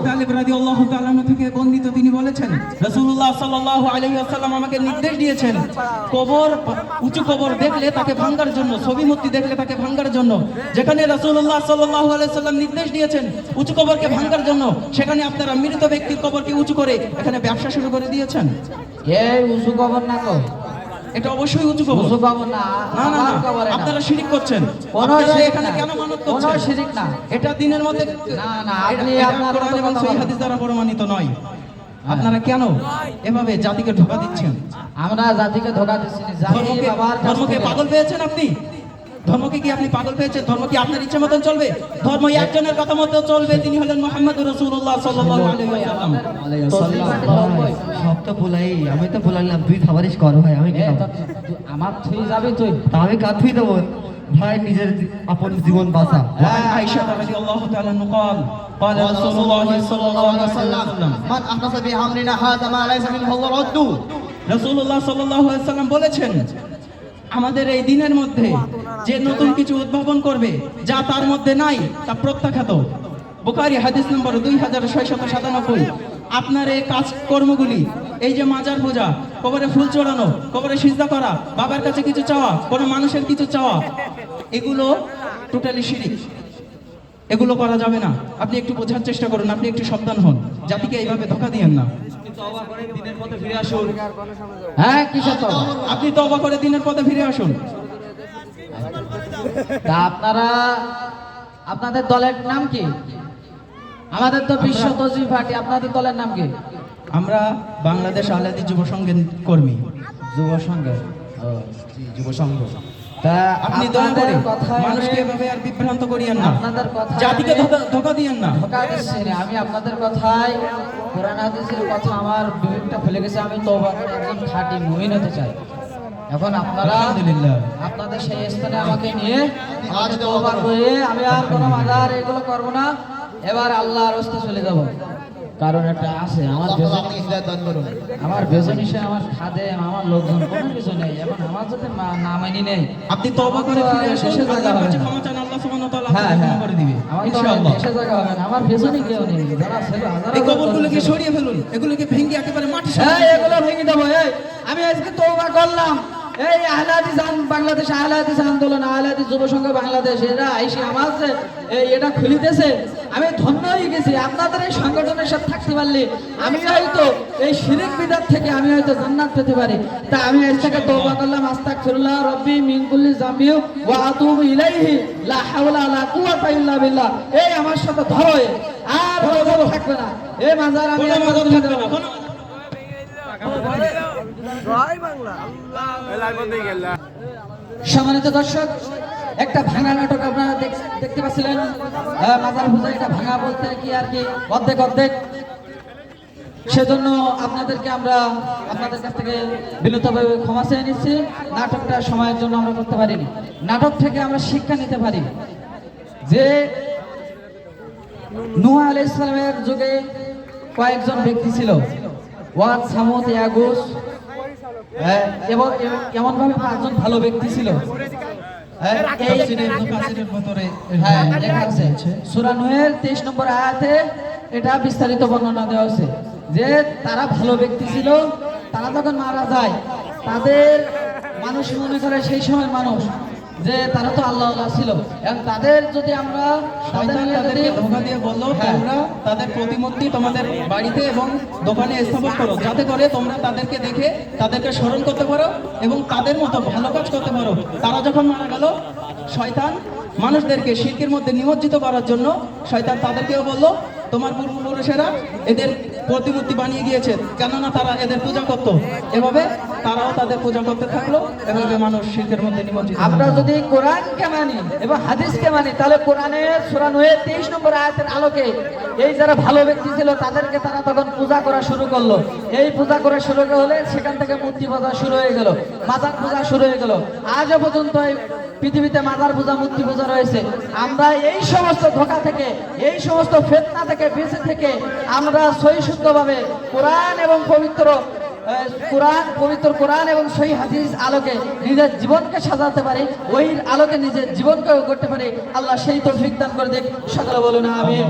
তালিব রাদিয়াল্লাহু তাআলা আনহু থেকে বর্ণিত, তিনি বলেছেন রাসূলুল্লাহ সাল্লাল্লাহু আলাইহি ওয়াসাল্লাম আমাকে নির্দেশ দিয়েছেন কবর, উঁচু কবর দেখলে তাকে ভাঙার জন্য, ছবি মূর্তি দেখলে তাকে ভাঙার জন্য। যেখানে রাসূলুল্লাহ সাল্লাল্লাহু আলাইহি ওয়াসাল্লাম নির্দেশ দিয়েছেন উঁচু কবরকে ভাঙার জন্য, সেখানে আপনারা মৃত ব্যক্তির কবরকে উঁচু করে এখানে ব্যবসা শুরু করে দিয়েছেন। এই উঁচু কবর না তো, এটা অবশ্যই উঁচু কবর। উঁচু কবর না, না না না, আপনারা শিরক করছেন। আপনারা এখানে কেন মানত করছেন? কোনো শিরক না, এটা দিনের মধ্যে না না, আপনি আপনার কোরআন এবং সহিহ হাদিস দ্বারা প্রমাণিত নয়। আপনারা কেন এভাবে জাতিকে ধোঁকা দিচ্ছেন? আমরা জাতিকে ধোঁকা দিচ্ছি না, জাতি বাবার ধর্মকে পাগল পেয়েছেন আপনি? ধর্মকে কি আপনি পাগল পেয়েছেন? ধর্ম কি আপনার ইচ্ছে মতন চলবে? ধর্ম একজনের কথা মতো চলবে, তিনি হলেন মুহাম্মদুর রাসূলুল্লাহ সাল্লাল্লাহু আলাইহি ওয়াসাল্লাম। সব তো বলাই, আমি তো বলালাম তুই খাবারিস কর ভাই, আমি কি আমার থুই যাবি তুই, তা আমি কাঁথুই দেবো ভাই, নিজের আপন জীবন বাঁচা। আয়েশা রাদিয়াল্লাহু তাআলা قال قال رسول الله صلى الله عليه وسلم মান আহদাসা ফি আমরিনা হাযা মা লাইসা মিনহু ফারদ্দু। রাসূলুল্লাহ সাল্লাল্লাহু আলাইহি ওয়াসাল্লাম বলেছেন আমাদের এই দিনের মধ্যে যে নতুন কিছু উদ্ভাবন করবে যা তার মধ্যে নাই তা প্রত্যাখ্যাত। বুখারী হাদিস নম্বর 2697। আপনার এই কাজ কর্মগুলি, এই যে মাজার পূজা, কবরে ফুল চড়ানো, কবরে সিজদা করা, বাবার কাছে কিছু চাওয়া, কোনো মানুষের কিছু চাওয়া, এগুলো টোটালি শিরক। এগুলো করা যাবে না। আপনি একটু বোঝার চেষ্টা করুন, আপনি একটু সাবধান হন, জাতিকে এইভাবে ধোঁকা দিয়েন না। হ্যাঁ কিসের তো, আপনি তওবা করে দিনের পথে ফিরে আসুন। তা আপনারা, আপনাদের দলের নাম কি? আমাদের তো বিশ্ব তসবিহ পার্টি, আপনাদের দলের নাম কি? আমরা বাংলাদেশ আহলাদি যুব সংঘের কর্মী। যুব সংঘ, যুব সংঘ। তা আপনি দয়া করে কথায় মানুষকে এভাবে আর বিভ্রান্ত করিয়েন না, আপনাদের কথায় জাতিকে ধোঁকা দিয়েন না। ধোঁকা দিচ্ছি না, আমি আপনাদের কথায় কোরআন হাদিসের কথা আমার বিবেকটা ফেলে গেছে, আমি তওবা করে একজন খাঁটি মুমিন হতে চাই। এখন আপনারা আলহামদুলিল্লাহ আপনাদের সেই স্থানে আমাকে নিয়ে আমাকে তওবা করে আমি আর কোনো মাজার এগুলো করব না, এবার আল্লাহর রাস্তায় চলে যাব। কারণ একটা আছে আমার আমার বেজনিসে আমার খাদেম আমার লোকজন কোনো কিছু নেই, এখন আমার যদি না মানি নেই, আপনি তওবা করে ফিরে আসুন, শেষে জায়গা আল্লাহর হবে কাছে না। ক্ষমা চান, আল্লাহ সুবহানাহু ওয়া তাআলা হ্যাঁ আপনাকে হ্যাঁ ক্ষমা করে দিবে আমার তো ইনশাআল্লাহ। শেষে জায়গা হবে না, আমার বেজনি কেউ নেই, যারা ছিল এই কবরগুলোকে সরিয়ে ফেলুন, এগুলোকে ভেঙে একেবারে মাটি এই এগুলো ভেঙে দেবো। এই আমি আজকে তওবা করলাম, এই আহলে হাদিস বাংলাদেশ, আহলে হাদিস আন্দোলন, আহলে হাদিস যুব সংঘ বাংলাদেশ, এরা আইসি আমার যে এটা খুলিতেছে, আমি ধন্য হয়ে গেছি। আপনাদের এই সংগঠনের সাথে থাকতে পারলে আমি হয়তো এই শিরক বিদআত থেকে আমি হয়তো জান্নাত পেতে পারি। তা আমি আজ থেকে তওবা করলাম, আস্তাগফিরুল্লাহ রাব্বি মিন কুল্লি যামবি ওয়া আতুবু ইলাইহি লা হাওলা ওয়ালা কুওয়াতা ইল্লা বিল্লাহ। এই আমার সাথে ধরো, আর মাজার থাকবে না, এই মাজার আমি আর মাজার থাকবে না। সম্মানিত দর্শক, একটা ভাঙা নাটক আপনারা দেখতে পাচ্ছিলেন। মাজার পূজা এটা ভাঙা বলতে কি আর কি অর্ধেক অর্ধেক, সেজন্য আপনাদেরকে আমরা আপনাদের কাছ থেকে বিনীতভাবে ক্ষমা চেয়ে নিচ্ছি। নাটকটা সময়ের জন্য আমরা করতে পারিনি। নাটক থেকে আমরা শিক্ষা নিতে পারি যে নূহ আলাইহিস সালামের যুগে কয়েকজন ব্যক্তি ছিল, ওয়াদ, সামুদ, ইয়াগুস, এবং এমন ভাবে পাঁচজন ভালো ব্যক্তি ছিল। সূরা নূহের 23 নম্বর আয়াতে এটা বিস্তারিত বর্ণনা দেওয়া হয়েছে যে তারা ভালো ব্যক্তি ছিল। তারা যখন মারা যায় তাদের মানুষ মনে করে সেই সময় মানুষ যে তারা তো আল্লাহ ছিল, এবং তাদের যদি আমরা তাদেরকে ধোঁকা দিয়ে বললো তোমরা তাদের প্রতিমূর্তি তোমাদের বাড়িতে এবং দোকানে স্থাপন করো, যাতে করে তোমরা তাদেরকে দেখে তাদেরকে স্মরণ করতে পারো এবং তাদের মতো ভালো কাজ করতে পারো। তারা যখন মারা গেল, শয়তান মানুষদেরকে শিরকের মধ্যে নিমজ্জিত করার জন্য শয়তান তাদেরকেও বললো তোমার পূর্বপুরুষেরা এদের প্রতিমূর্তি বানিয়ে গিয়েছে, কেননা তারা এদের পূজা করত। এভাবে তারাও তাদের পূজা করতে থাকলো, এভাবে মানুষ শিরকের মধ্যে নিমজ্জিত। আমরা যদি কোরআনকে মানি এবং হাদিসকে মানি, তাহলে কোরআনের সূরা নূহের 23 নম্বর আয়াতের আলোকে এই যারা ভালো ব্যক্তি ছিল তাদেরকে তারা তখন পূজা করা শুরু করলো। এই পূজা করা শুরু হলে সেখান থেকে মূর্তি পূজা শুরু হয়ে গেল, মাজার পূজা শুরু হয়ে গেল। আজও পর্যন্ত পৃথিবীতে মাজার পূজা, মূর্তি পূজা রয়েছে। আমরা এই সমস্ত ধোঁকা থেকে, এই সমস্ত ফিতনা থেকে বেঁচে থেকে আমরা সহিষ্ণুভাবে কোরআন এবং পবিত্র কোরআন এবং সহিহ হাদিস আলোকে নিজের জীবনকে সাজাতে পারি, ওই আলোকে নিজের জীবনকেও করতে পারি। আল্লাহ সেই তৌফিক দান করে দেখ। সকলে বলুন আমিন।